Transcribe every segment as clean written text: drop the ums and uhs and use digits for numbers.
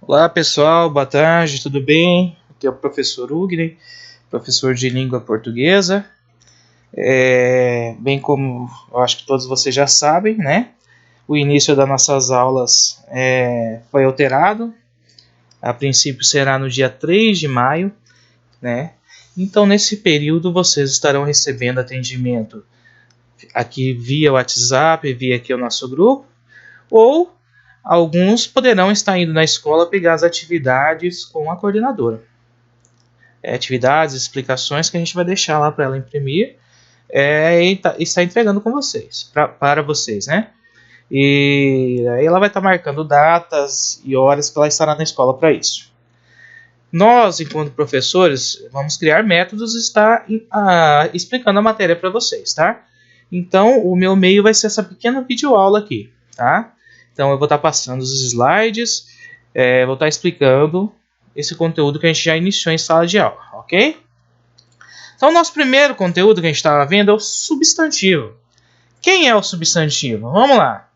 Olá pessoal, boa tarde, tudo bem? Aqui é o professor Ugni, professor de língua portuguesa. Bem como eu acho que todos vocês já sabem, né? O início das nossas aulas foi alterado. A princípio será no dia 3 de maio, né? Então nesse período vocês estarão recebendo atendimento aqui via WhatsApp, via aqui o nosso grupo, ou alguns poderão estar indo na escola pegar as atividades com a coordenadora. Atividades, explicações que a gente vai deixar lá para ela imprimir e estar entregando com vocês, para vocês, né? E aí ela vai estar marcando datas e horas que ela estará na escola para isso. Nós, enquanto professores, vamos criar métodos e estar explicando a matéria para vocês, tá? Então, o meu meio vai ser essa pequena videoaula aqui, tá? Então, eu vou estar passando os slides, vou estar explicando esse conteúdo que a gente já iniciou em sala de aula, ok? Então, o nosso primeiro conteúdo que a gente estava vendo é o substantivo. Quem é o substantivo? Vamos lá.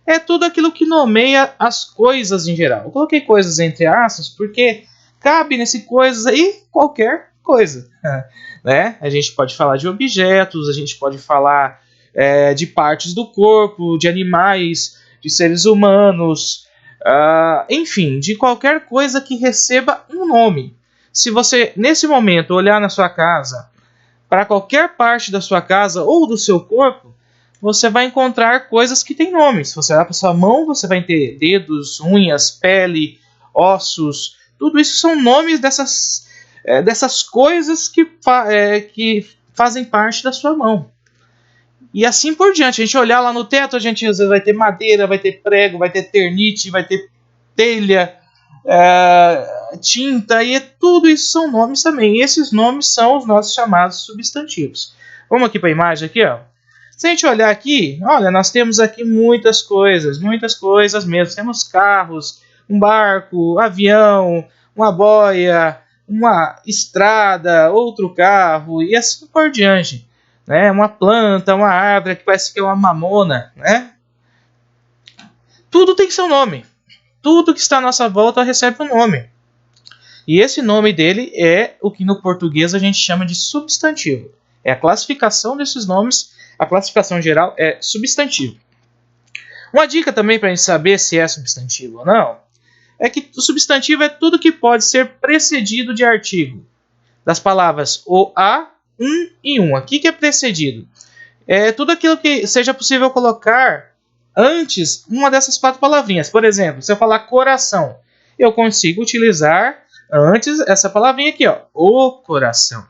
É tudo aquilo que nomeia as coisas em geral. Eu coloquei coisas entre aspas porque cabe nesse coisas aí qualquer coisa, né? A gente pode falar de objetos, a gente pode falar de partes do corpo, de animais, de seres humanos, enfim, de qualquer coisa que receba um nome. Se você, nesse momento, olhar na sua casa, para qualquer parte da sua casa ou do seu corpo, você vai encontrar coisas que têm nomes. Se você olhar para sua mão, você vai ter dedos, unhas, pele, ossos. Tudo isso são nomes dessas coisas que fazem parte da sua mão. E assim por diante. A gente olhar lá no teto, a gente às vezes vai ter madeira, vai ter prego, vai ter ternite, vai ter telha, tinta, e tudo isso são nomes também. E esses nomes são os nossos chamados substantivos. Vamos aqui para a imagem aqui, ó. Se a gente olhar aqui, olha, nós temos aqui muitas coisas mesmo. Temos carros, um barco, avião, uma boia, uma estrada, outro carro e assim por diante, né? Uma planta, uma árvore que parece que é uma mamona, né? Tudo tem seu nome. Tudo que está à nossa volta recebe um nome. E esse nome dele é o que no português a gente chama de substantivo. É a classificação desses nomes. A classificação geral é substantivo. Uma dica também para a gente saber se é substantivo ou não é que o substantivo é tudo que pode ser precedido de artigo. Das palavras o, a, um e um. Aqui que é precedido. É tudo aquilo que seja possível colocar antes uma dessas 4 palavrinhas. Por exemplo, se eu falar coração, eu consigo utilizar antes essa palavrinha aqui, ó, o coração.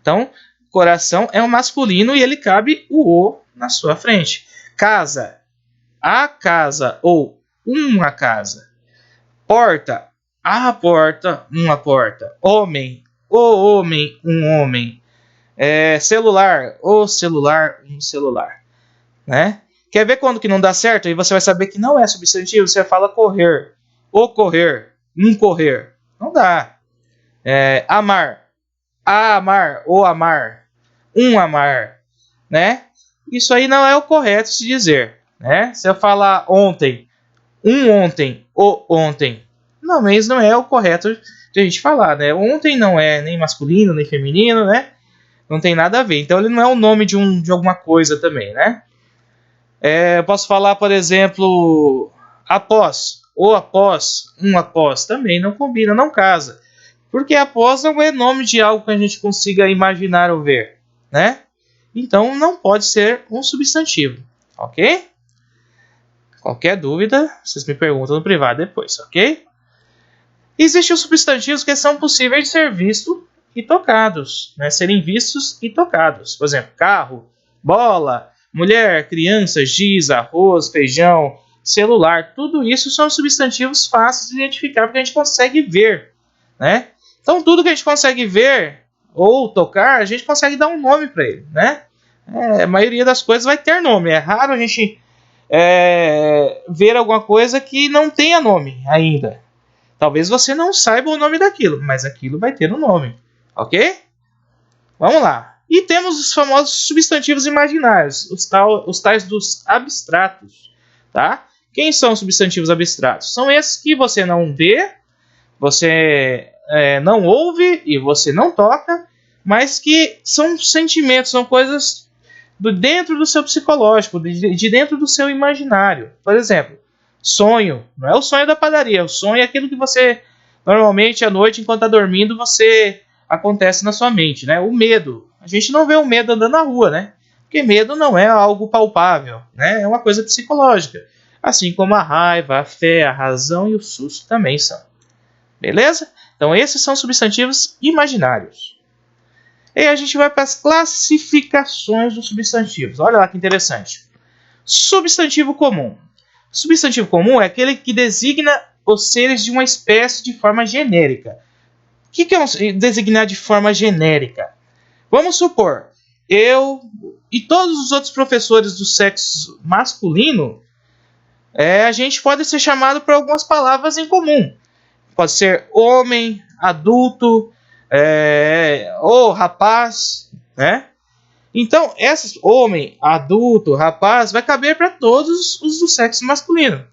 Então, coração é um masculino e ele cabe o na sua frente. Casa, a casa ou uma casa. Porta, a porta, uma porta. Homem, o homem, um homem. Celular, o celular, um celular. Né? Quer ver quando que não dá certo? E você vai saber que não é substantivo. Você fala correr, o correr, um correr. Não dá. Amar, a amar, o amar, um amar, né? Isso aí não é o correto se dizer, né? Se eu falar ontem, um ontem, o ontem, não, mas não é o correto de a gente falar, né? Ontem não é nem masculino, nem feminino, né? Não tem nada a ver. Então ele não é o nome de alguma coisa também, né? Eu posso falar, por exemplo, após, ou após, um após, também não combina, não casa. Porque após não é nome de algo que a gente consiga imaginar ou ver, né? Então não pode ser um substantivo, ok? Qualquer dúvida, vocês me perguntam no privado depois, ok? Existem os substantivos que são possíveis de ser vistos e tocados, né? Serem vistos e tocados. Por exemplo, carro, bola, mulher, criança, giz, arroz, feijão, celular. Tudo isso são substantivos fáceis de identificar porque a gente consegue ver, né? Então, tudo que a gente consegue ver ou tocar, a gente consegue dar um nome para ele, né? A maioria das coisas vai ter nome. É raro a gente ver alguma coisa que não tenha nome ainda. Talvez você não saiba o nome daquilo, mas aquilo vai ter um nome, ok? Vamos lá. E temos os famosos substantivos imaginários, os tais dos abstratos, tá? Quem são os substantivos abstratos? São esses que você não vê, você não ouve e você não toca, mas que são sentimentos, são coisas dentro do seu psicológico, de dentro do seu imaginário. Por exemplo, sonho. Não é o sonho da padaria. O sonho é aquilo que você, normalmente, à noite, enquanto está dormindo, acontece na sua mente, né? O medo. A gente não vê o medo andando na rua, né? Porque medo não é algo palpável, né? É uma coisa psicológica. Assim como a raiva, a fé, a razão e o susto também são. Beleza? Então, esses são substantivos imaginários. E aí a gente vai para as classificações dos substantivos. Olha lá que interessante. Substantivo comum. Substantivo comum é aquele que designa os seres de uma espécie de forma genérica. O que é designar de forma genérica? Vamos supor, eu e todos os outros professores do sexo masculino, a gente pode ser chamado por algumas palavras em comum. Pode ser homem, adulto, ou rapaz, né? Então, esses homem, adulto, rapaz, vai caber para todos os do sexo masculino.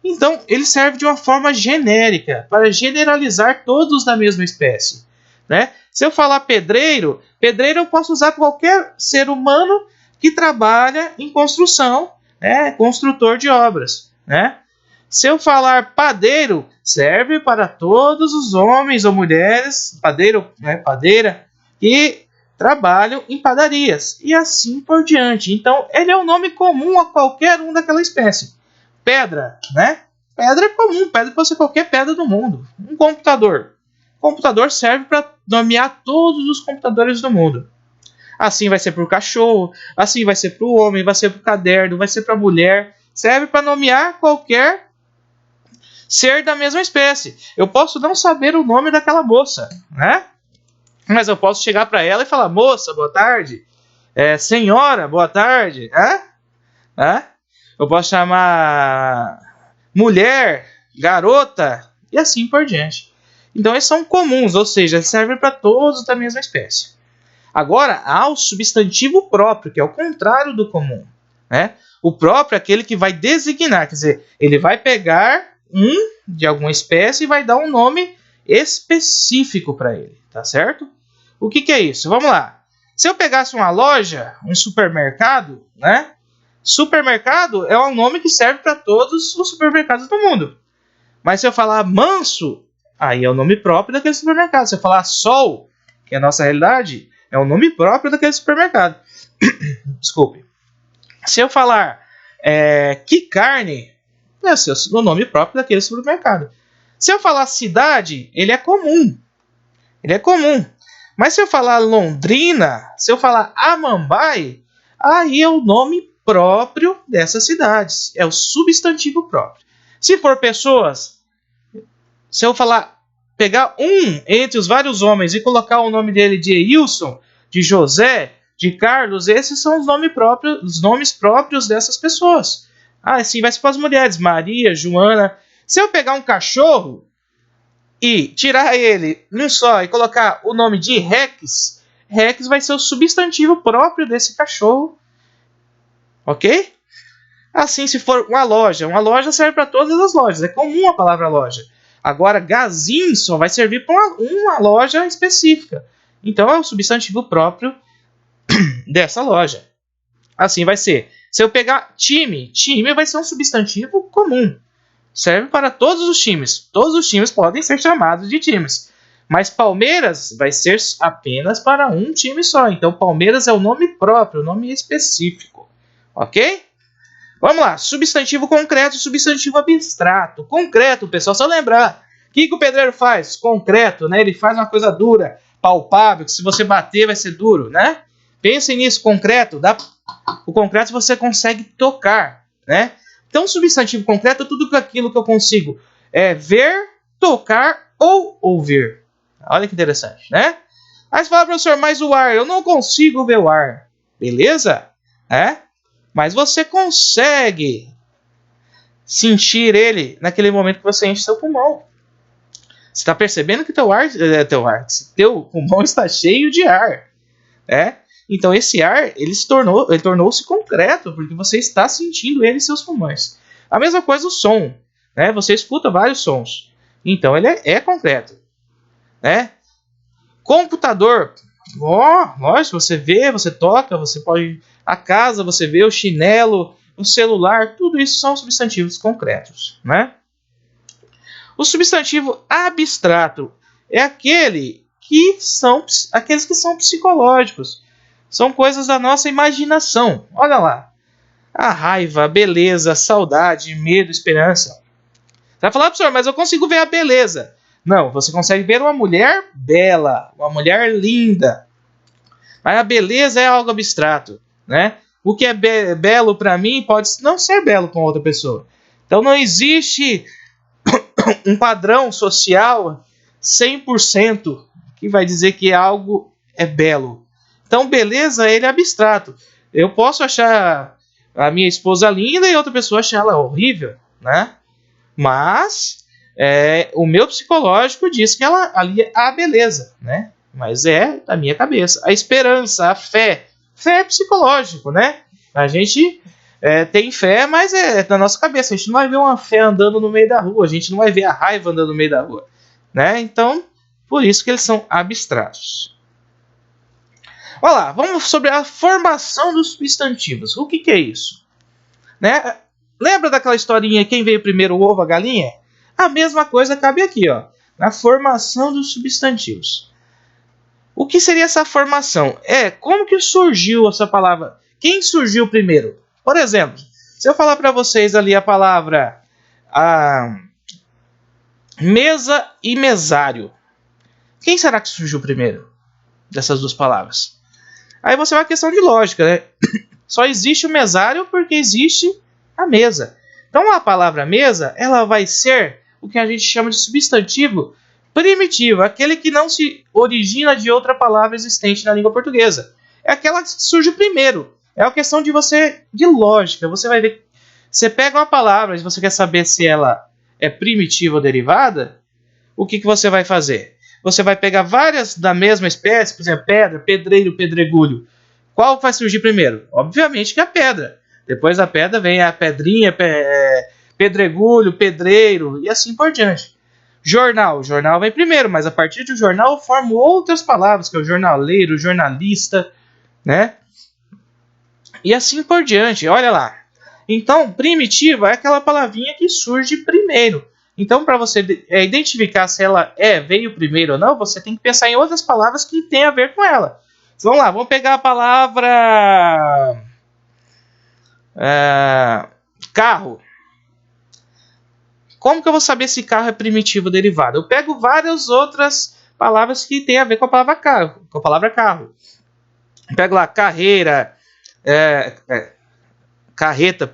Então, ele serve de uma forma genérica, para generalizar todos da mesma espécie, né? Se eu falar pedreiro, pedreiro eu posso usar para qualquer ser humano que trabalha em construção, construtor de obras, né? Se eu falar padeiro, serve para todos os homens ou mulheres, padeiro, padeira, que trabalham em padarias, e assim por diante. Então, ele é um nome comum a qualquer um daquela espécie. Pedra, né? Pedra é comum, pedra pode ser qualquer pedra do mundo. Um computador. Computador serve para nomear todos os computadores do mundo. Assim vai ser para o cachorro, assim vai ser para o homem, vai ser para o caderno, vai ser para a mulher. Serve para nomear qualquer ser da mesma espécie. Eu posso não saber o nome daquela moça, né? Mas eu posso chegar para ela e falar: moça, boa tarde. Senhora, boa tarde. Eu posso chamar mulher, garota, e assim por diante. Então, eles são comuns, ou seja, servem para todos da mesma espécie. Agora, há o substantivo próprio, que é o contrário do comum, né? O próprio é aquele que vai designar, quer dizer, ele vai pegar de alguma espécie e vai dar um nome específico para ele, tá certo? O que é isso? Vamos lá. Se eu pegasse uma loja, um supermercado, né? Supermercado é um nome que serve para todos os supermercados do mundo. Mas se eu falar manso, aí é o nome próprio daquele supermercado. Se eu falar sol, que é a nossa realidade, é o nome próprio daquele supermercado. Desculpe. Se eu falar que carne, é o nome próprio daquele supermercado. Se eu falar cidade, ele é comum. Ele é comum. Mas se eu falar Londrina, se eu falar Amambai, aí é o nome próprio dessas cidades. É o substantivo próprio. Se for pessoas, se eu pegar entre os vários homens e colocar o nome dele de Wilson, de José, de Carlos, esses são os nomes próprios dessas pessoas. Assim vai ser para as mulheres, Maria, Joana. Se eu pegar um cachorro e tirar ele num só e colocar o nome de Rex, Rex vai ser o substantivo próprio desse cachorro. Ok? Assim, se for uma loja serve para todas as lojas. É comum a palavra loja. Agora, Gazin só vai servir para uma loja específica. Então, é o substantivo próprio dessa loja. Assim vai ser. Se eu pegar time vai ser um substantivo comum. Serve para todos os times. Todos os times podem ser chamados de times. Mas Palmeiras vai ser apenas para um time só. Então, Palmeiras é o nome próprio, o nome específico. Ok? Vamos lá. Substantivo concreto e substantivo abstrato. Concreto, pessoal, só lembrar. O que o pedreiro faz? Concreto, né? Ele faz uma coisa dura, palpável, que se você bater vai ser duro, né? Pensem nisso, concreto. O concreto você consegue tocar, né? Então, substantivo concreto é tudo aquilo que eu consigo ver, tocar ou ouvir. Olha que interessante, né? Aí você fala, professor, mas o ar, eu não consigo ver o ar. Beleza? Mas você consegue sentir ele naquele momento que você enche seu pulmão. Você está percebendo que teu pulmão está cheio de ar. Então esse ar ele tornou-se concreto, porque você está sentindo ele em seus pulmões. A mesma coisa o som, né? Você escuta vários sons, então ele é concreto, né? Computador, lógico, você vê, você toca, você pode... A casa, você vê o chinelo, o celular, tudo isso são substantivos concretos, né? O substantivo abstrato é aqueles que são psicológicos. São coisas da nossa imaginação. Olha lá. A raiva, a beleza, a saudade, medo, esperança. Você vai falar, professor, mas eu consigo ver a beleza. Não, você consegue ver uma mulher bela, uma mulher linda. Mas a beleza é algo abstrato, né? O que é belo para mim pode não ser belo com outra pessoa. Então não existe um padrão social 100% que vai dizer que algo é belo. Então beleza, ele é abstrato. Eu posso achar a minha esposa linda e outra pessoa achar ela horrível, né? Mas o meu psicológico diz que ela ali é a beleza, né? Mas é da minha cabeça. A esperança, a fé. Fé é psicológico, né? A gente tem fé, mas é da nossa cabeça. A gente não vai ver uma fé andando no meio da rua. A gente não vai ver a raiva andando no meio da rua, né? Então, por isso que eles são abstratos. Olha lá, vamos sobre a formação dos substantivos. O que é isso? Né? Lembra daquela historinha quem veio primeiro, o ovo, a galinha? A mesma coisa cabe aqui, ó, na formação dos substantivos. O que seria essa formação? Como que surgiu essa palavra? Quem surgiu primeiro? Por exemplo, se eu falar para vocês ali a palavra mesa e mesário, quem será que surgiu primeiro dessas duas palavras? Aí você vai uma questão de lógica, né? Só existe o mesário porque existe a mesa. Então a palavra mesa, ela vai ser o que a gente chama de substantivo primitivo, aquele que não se origina de outra palavra existente na língua portuguesa. É aquela que surge primeiro. É uma questão de lógica. Você vai ver, você pega uma palavra e você quer saber se ela é primitiva ou derivada, o que você vai fazer? Você vai pegar várias da mesma espécie, por exemplo, pedra, pedreiro, pedregulho. Qual vai surgir primeiro? Obviamente que a pedra. Depois da pedra vem a pedrinha, pedregulho, pedreiro e assim por diante. Jornal. O jornal vem primeiro, mas a partir do jornal eu formo outras palavras, que é o jornaleiro, o jornalista, né? E assim por diante. Olha lá. Então, primitiva é aquela palavrinha que surge primeiro. Então, para você identificar se ela veio primeiro ou não, você tem que pensar em outras palavras que têm a ver com ela. Então, vamos lá, vamos pegar a palavra carro. Como que eu vou saber se carro é primitivo ou derivado? Eu pego várias outras palavras que têm a ver com a palavra carro. Eu pego lá carreira, carreta,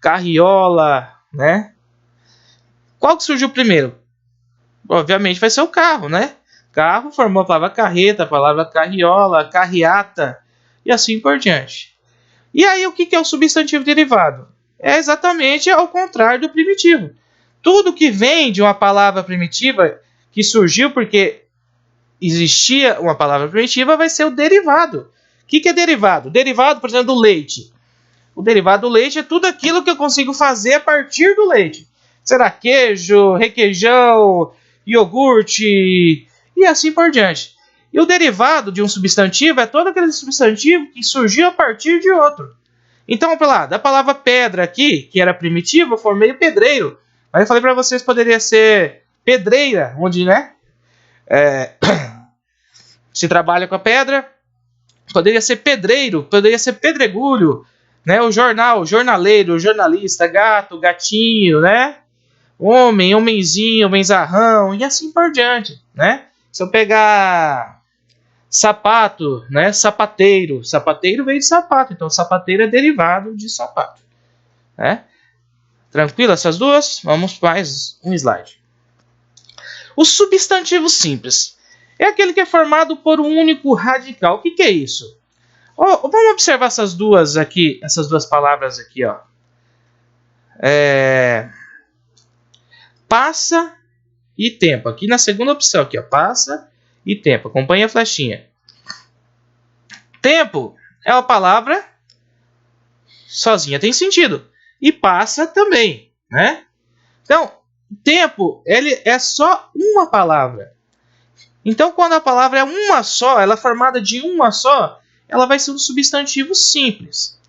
carriola, né? Qual que surgiu primeiro? Obviamente vai ser o carro, né? Carro formou a palavra carreta, a palavra carriola, carreata e assim por diante. E aí o que é o substantivo derivado? É exatamente ao contrário do primitivo. Tudo que vem de uma palavra primitiva que surgiu porque existia uma palavra primitiva vai ser o derivado. O que é derivado? Derivado, por exemplo, do leite. O derivado do leite é tudo aquilo que eu consigo fazer a partir do leite. Será queijo, requeijão, iogurte e assim por diante. E o derivado de um substantivo é todo aquele substantivo que surgiu a partir de outro. Então, vamos lá, da palavra pedra aqui, que era primitiva, eu formei o pedreiro. Mas eu falei para vocês que poderia ser pedreira, onde, né, se trabalha com a pedra. Poderia ser pedreiro, poderia ser pedregulho, né, o jornal, o jornaleiro, o jornalista, gato, gatinho, né, homem, homenzinho, homenzarrão e assim por diante, né. Se eu pegar sapato, né, sapateiro veio de sapato, então sapateiro é derivado de sapato, né. Tranquilo essas duas? Vamos mais um slide. O substantivo simples é aquele que é formado por um único radical. O que é isso? Vamos observar essas duas palavras aqui, ó. Passa e tempo. Aqui na segunda opção, aqui, ó, passa e tempo. Acompanhe a flechinha. Tempo é uma palavra sozinha tem sentido. E passa também, né? Então, tempo, ele é só uma palavra. Então, quando a palavra é uma só, ela é formada de uma só, ela vai ser um substantivo simples,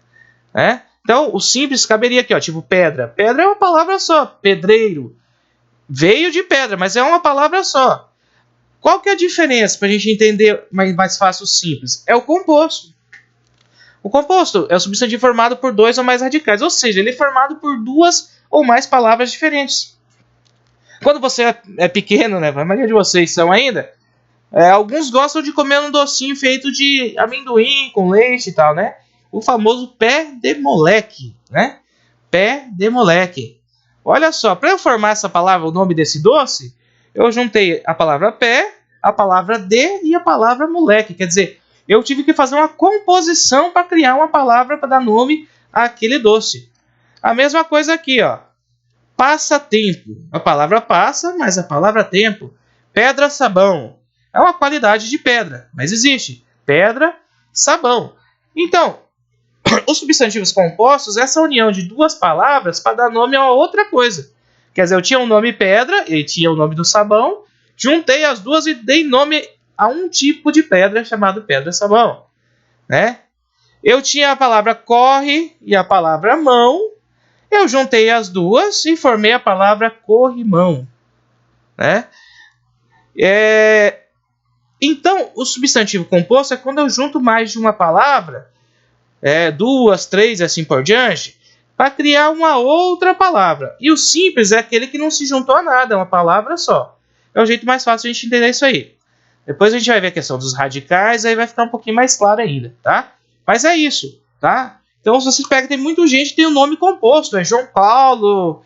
né? Então, o simples caberia aqui, ó, tipo pedra. Pedra é uma palavra só. Pedreiro veio de pedra, mas é uma palavra só. Qual que é a diferença para a gente entender mais fácil o simples? É o composto. O composto é o substantivo formado por dois ou mais radicais, ou seja, ele é formado por duas ou mais palavras diferentes. Quando você é pequeno, né, a maioria de vocês são ainda, alguns gostam de comer um docinho feito de amendoim com leite e tal, né? O famoso pé de moleque, né? Pé de moleque. Olha só, para eu formar essa palavra, o nome desse doce, eu juntei a palavra pé, a palavra de e a palavra moleque. Quer dizer, eu tive que fazer uma composição para criar uma palavra para dar nome àquele doce. A mesma coisa aqui, ó. Passatempo. A palavra passa, mas a palavra tempo. Pedra, sabão. É uma qualidade de pedra, mas existe. Pedra, sabão. Então, os substantivos compostos, essa união de duas palavras para dar nome a outra coisa. Quer dizer, eu tinha o nome pedra e tinha o nome do sabão, juntei as duas e dei nome a um tipo de pedra chamado pedra-sabão, né? Eu tinha a palavra corre e a palavra mão, eu juntei as duas e formei a palavra corrimão, né? Então, o substantivo composto é quando eu junto mais de uma palavra, duas, três e assim por diante, para criar uma outra palavra. E o simples é aquele que não se juntou a nada, é uma palavra só. É o jeito mais fácil de a gente entender isso aí. Depois a gente vai ver a questão dos radicais, aí vai ficar um pouquinho mais claro ainda, tá? Mas é isso, tá? Então, se vocês pegam, tem muita gente que tem o nome composto, João Paulo,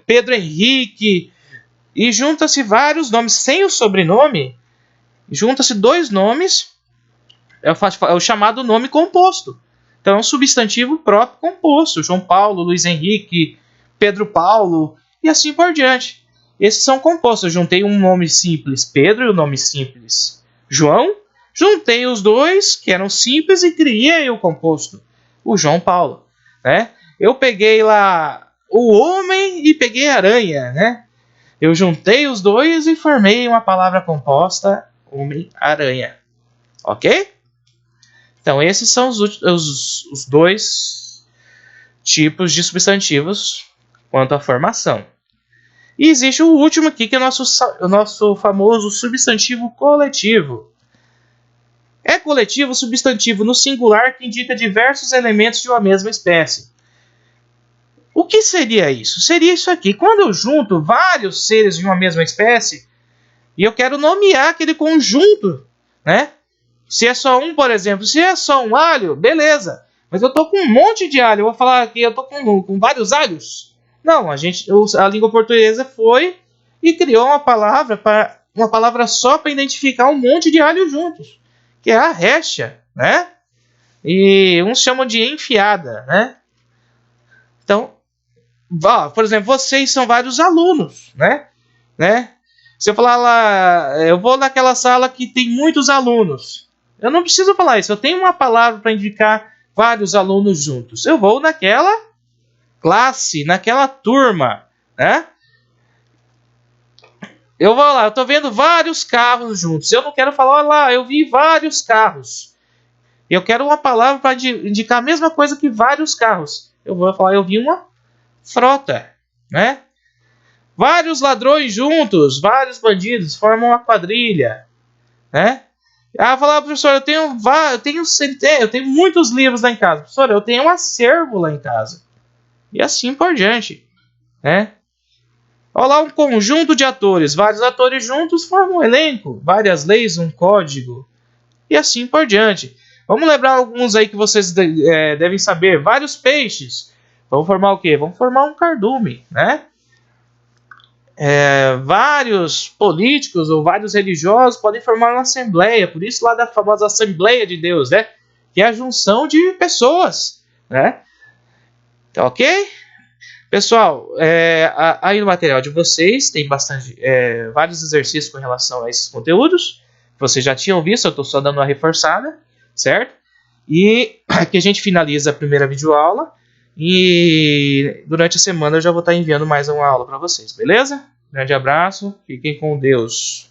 Pedro Henrique, e junta-se vários nomes sem o sobrenome, junta-se dois nomes, é o chamado nome composto. Então, é um substantivo próprio composto, João Paulo, Luiz Henrique, Pedro Paulo, e assim por diante. Esses são compostos. Eu juntei um nome simples Pedro e o nome simples João. Juntei os dois, que eram simples, e criei o composto, o João Paulo, né? Eu peguei lá o homem e peguei a aranha, né? Eu juntei os dois e formei uma palavra composta, homem-aranha. Ok? Então, esses são os dois tipos de substantivos quanto à formação. E existe o último aqui, que é o nosso famoso substantivo coletivo. É coletivo o substantivo no singular que indica diversos elementos de uma mesma espécie. O que seria isso? Seria isso aqui. Quando eu junto vários seres de uma mesma espécie e eu quero nomear aquele conjunto, né? Se é só um, por exemplo, se é só um alho, beleza. Mas eu tô com um monte de alho. Eu vou falar que eu tô com vários alhos. Não, a língua portuguesa foi e criou uma palavra só para identificar um monte de alhos juntos, que é a recha, né? E uns chamam de enfiada, né? Então, por exemplo, vocês são vários alunos, né? Se eu falar lá, eu vou naquela sala que tem muitos alunos. Eu não preciso falar isso, eu tenho uma palavra para indicar vários alunos juntos. Eu vou naquela classe, naquela turma, né? Eu vou lá, eu tô vendo vários carros juntos. Eu não quero falar, olha lá, eu vi vários carros. Eu quero uma palavra para indicar a mesma coisa que vários carros. Eu vou falar, eu vi uma frota, né? Vários ladrões juntos, vários bandidos formam uma quadrilha, né? Ah, falar, professor, eu tenho muitos livros lá em casa. Professor, eu tenho um acervo lá em casa. E assim por diante, né? Olha lá, um conjunto de atores. Vários atores juntos formam um elenco. Várias leis, um código. E assim por diante. Vamos lembrar alguns aí que vocês devem saber. Vários peixes. Vamos formar o quê? Vamos formar um cardume, né? Vários políticos ou vários religiosos podem formar uma assembleia. Por isso lá da famosa Assembleia de Deus, né? Que é a junção de pessoas, né? Ok? Pessoal, aí no material de vocês tem vários exercícios com relação a esses conteúdos. Vocês já tinham visto, eu estou só dando uma reforçada, certo? E aqui a gente finaliza a primeira videoaula. E durante a semana eu já vou estar enviando mais uma aula para vocês, beleza? Grande abraço, fiquem com Deus.